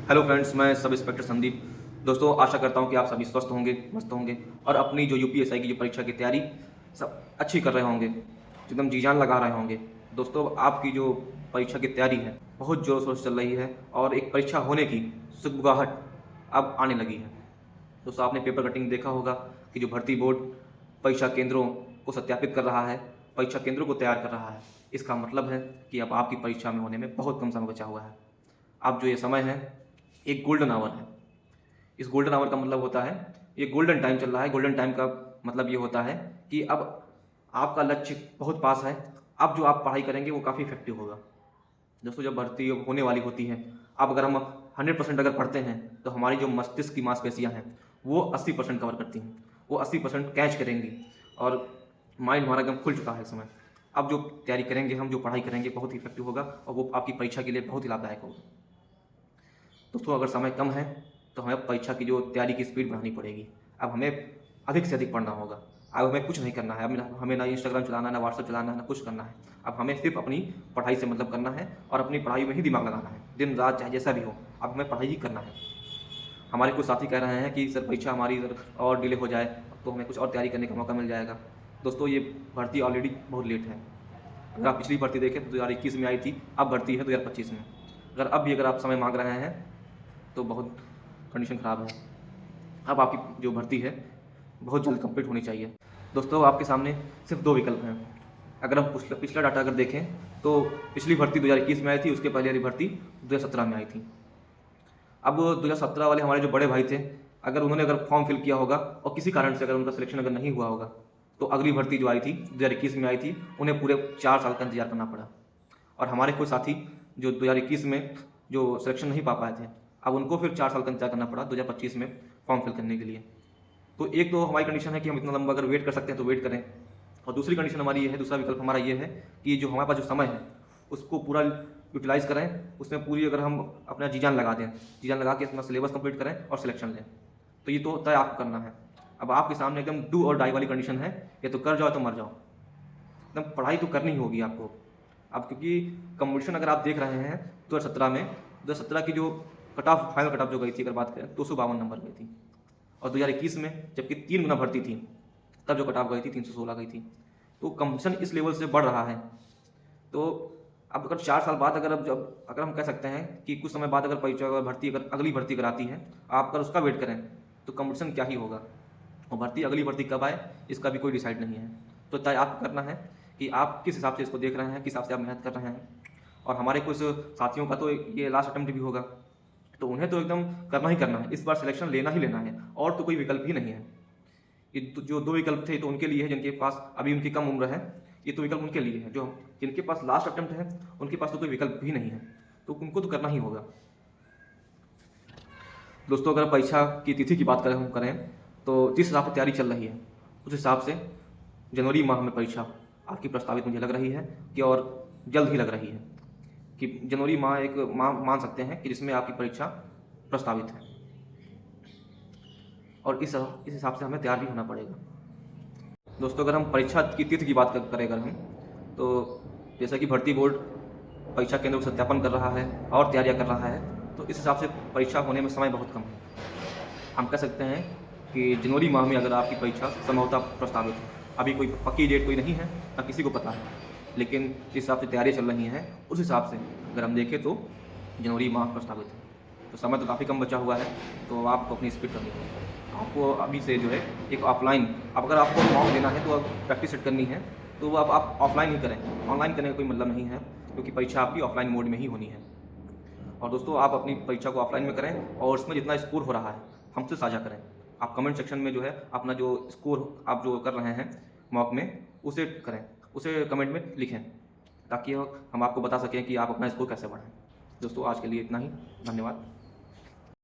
Hello friends, मैं sub inspector Sandeep. दोस्तों, आशा करता हूं कि आप सभी स्वस्थ होंगे, मस्त होंगे और अपनी जो यूपीएसआई की जो परीक्षा की तैयारी सब अच्छी कर रहे होंगे, एकदम जी जान लगा रहे होंगे। दोस्तों, आपकी जो परीक्षा की तैयारी है बहुत जोर शोर से चल रही है और एक परीक्षा होने की सुगबुगाहट अब आने लगी है। दोस्तों, आपने पेपर कटिंग देखा होगा कि जो भर्ती बोर्ड परीक्षा केंद्रों को सत्यापित कर रहा है, परीक्षा केंद्रों को तैयार कर रहा है। इसका मतलब है कि अब आपकी परीक्षा में होने में बहुत कम समय बचा हुआ है। अब जो ये समय है एक गोल्डन आवर है। इस गोल्डन आवर का मतलब होता है, ये गोल्डन टाइम चल रहा है। गोल्डन टाइम का मतलब ये होता है कि अब आपका लक्ष्य बहुत पास है। अब जो आप पढ़ाई करेंगे वो काफ़ी इफेक्टिव होगा। दोस्तों, जब भर्ती होने वाली होती है, अब अगर हम 100% अगर पढ़ते हैं तो हमारी जो मस्तिष्क की मांसपेशियां हैं वो 80% कवर करती हैं, वो 80% कैच करेंगी और माइंड हमारा एकदम खुल चुका है इस समय। अब जो तैयारी करेंगे, हम जो पढ़ाई करेंगे बहुत ही इफेक्टिव होगा और वो आपकी परीक्षा के लिए बहुत ही लाभदायक होगा। दोस्तों, अगर समय कम है तो हमें परीक्षा की जो तैयारी की स्पीड बढ़ानी पड़ेगी। अब हमें अधिक से अधिक पढ़ना होगा। अब हमें कुछ नहीं करना है, अब हमें ना इंस्टाग्राम चलाना है, ना व्हाट्सएप चलाना है, ना कुछ करना है। अब हमें सिर्फ अपनी पढ़ाई से मतलब करना है और अपनी पढ़ाई में ही दिमाग लगाना है, दिन रात चाहे जैसा भी हो। अब हमें पढ़ाई ही करना है। हमारे कुछ साथी कह रहे हैं कि सर परीक्षा हमारी सर और डिले हो जाए तो हमें कुछ और तैयारी करने का मौका मिल जाएगा। दोस्तों, ये भर्ती ऑलरेडी बहुत लेट है। अगर आप पिछली भर्ती देखें तो 2021 में आई थी, अब भर्ती है 2025 में। अगर अब भी अगर आप समय मांग रहे हैं तो बहुत कंडीशन ख़राब है। अब आपकी जो भर्ती है बहुत जल्द कंप्लीट होनी चाहिए। दोस्तों, आपके सामने सिर्फ 2 विकल्प हैं। अगर हम पिछला डाटा अगर देखें तो पिछली भर्ती 2021 में आई थी, उसके पहले वाली भर्ती 2017 में आई थी। अब 2017 वाले हमारे जो बड़े भाई थे, अगर उन्होंने अगर फॉर्म फिल किया होगा और किसी कारण से अगर उनका सिलेक्शन अगर नहीं हुआ होगा तो अगली भर्ती जो आई थी 2021 में आई थी, उन्हें पूरे 4 साल का इंतजार करना पड़ा। और हमारे कुछ साथी जो 2021 में जो सिलेक्शन नहीं पा पाए थे, अब उनको फिर 4 साल का इंतजार करना पड़ा 2025 में फॉर्म फिल करने के लिए। तो एक तो हमारी कंडीशन है कि हम इतना लंबा अगर वेट कर सकते हैं तो वेट करें, और दूसरी कंडीशन हमारी ये है, दूसरा विकल्प हमारा ये है कि जो हमारे पास जो समय है उसको पूरा यूटिलाइज़ करें, उसमें पूरी अगर हम अपना जी जान लगा दें, जी जान लगा के अपना सिलेबस कंप्लीट करें और सिलेक्शन लें। तो ये तो तय आपको करना है। अब आपके सामने एकदम डू और डाई वाली कंडीशन है, या तो कर जाओ तो मर जाओ। एकदम पढ़ाई तो करनी ही होगी आपको। अब क्योंकि कंपटीशन अगर आप देख रहे हैं 2017 में, 2017 की जो cut off, final cut off जो गई थी अगर बात करें 252 नंबर गई थी। और 2021 में जबकि 3 गुना भर्ती थी, तब जो कट ऑफ गई थी 316 गई थी। तो कंपटीशन इस लेवल से बढ़ रहा है। तो अब अगर 4 साल बाद अगर हम कह सकते हैं कि कुछ समय बाद अगर परीक्षा अगर भर्ती अगर अगली भर्ती अगर आती है, आप अगर उसका वेट करें तो कंपटीशन क्या ही होगा। और अगली भर्ती कब आए इसका भी कोई डिसाइड नहीं है। तो तय आपको करना है कि आप किस हिसाब से इसको देख रहे हैं, किस हिसाब से आप मेहनत कर रहे हैं। और हमारे कुछ साथियों का तो ये लास्ट अटेम्प्ट भी होगा, तो उन्हें तो एकदम करना ही करना है, इस बार सिलेक्शन लेना ही लेना है, और तो कोई विकल्प ही नहीं है। ये तो जो 2 विकल्प थे तो उनके लिए है जिनके पास अभी उनकी कम उम्र है, ये तो विकल्प उनके लिए है। जो जिनके पास लास्ट अटेम्प्ट है उनके पास तो कोई विकल्प भी नहीं है, तो उनको तो करना ही होगा। दोस्तों, अगर परीक्षा की तिथि की बात करें तो जिस हिसाब से तैयारी चल रही है उस हिसाब से जनवरी माह में परीक्षा आपकी प्रस्तावित मुझे लग रही है कि, और जल्द ही लग रही है कि जनवरी माह एक माह मान सकते हैं कि जिसमें आपकी परीक्षा प्रस्तावित है। और इस हिसाब से हमें तैयार भी होना पड़ेगा। दोस्तों, अगर हम परीक्षा की तिथि की बात करें अगर हम, तो जैसा कि भर्ती बोर्ड परीक्षा केंद्र को सत्यापन कर रहा है और तैयारियां कर रहा है, तो इस हिसाब से परीक्षा होने में समय बहुत कम है। हम कह सकते हैं कि जनवरी माह में अगर आपकी परीक्षा संभवतः प्रस्तावित है। अभी कोई पक्की डेट कोई नहीं है, ना किसी को पता है, लेकिन जिस हिसाब से तैयारियाँ चल रही हैं उस हिसाब से अगर हम देखें तो जनवरी माह प्रस्तावित है। तो समय तो काफ़ी कम बचा हुआ है, तो आपको अपनी स्पीड करनी होगी। आपको अभी से जो है एक ऑफलाइन, अब अगर आपको मॉक देना है तो प्रैक्टिस सेट करनी है, तो वो अब आप ऑफलाइन ही करें। ऑनलाइन करने का कोई मतलब नहीं है, क्योंकि परीक्षा आपकी ऑफलाइन मोड में ही होनी है। और दोस्तों, आप अपनी परीक्षा को ऑफलाइन में करें और उसमें जितना स्कोर हो रहा है हमसे साझा करें। आप कमेंट सेक्शन में जो है अपना जो स्कोर आप जो कर रहे हैं मॉक में उसे करें, उसे कमेंट में लिखें, ताकि हम आपको बता सकें कि आप अपना स्कोर कैसे बढ़ाएं। दोस्तों, आज के लिए इतना ही। धन्यवाद।